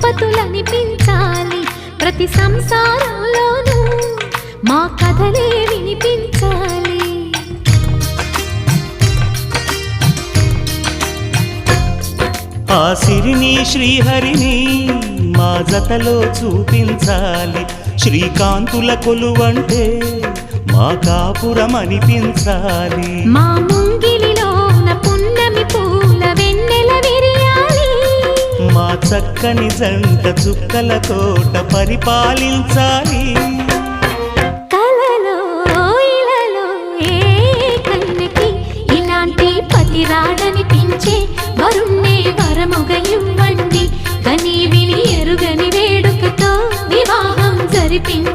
దంపతులనిపించాలి ప్రతి సంసారంలోనూ మా కథలే వినిపించాలి. ఆ సిరిని శ్రీహరిని మా జతలో చూపించాలి. శ్రీకాంతుల కొలువంటే మా కాపురం అనిపించాలి. మా ముంగిలిలోన పున్నమి పూల వెన్నెల విరియాలి. మా చక్కని జంట చుక్కల తోట పరిపాలించాలి. కలలో ఇలలో ఏ కన్నెకి ఇలాంటి పతి రాడనిపించే వరుణ్ణే వరముగా ఇవ్వండి. కని విని ఎరుగని వేడుకతో వివాహం జరిపించండి.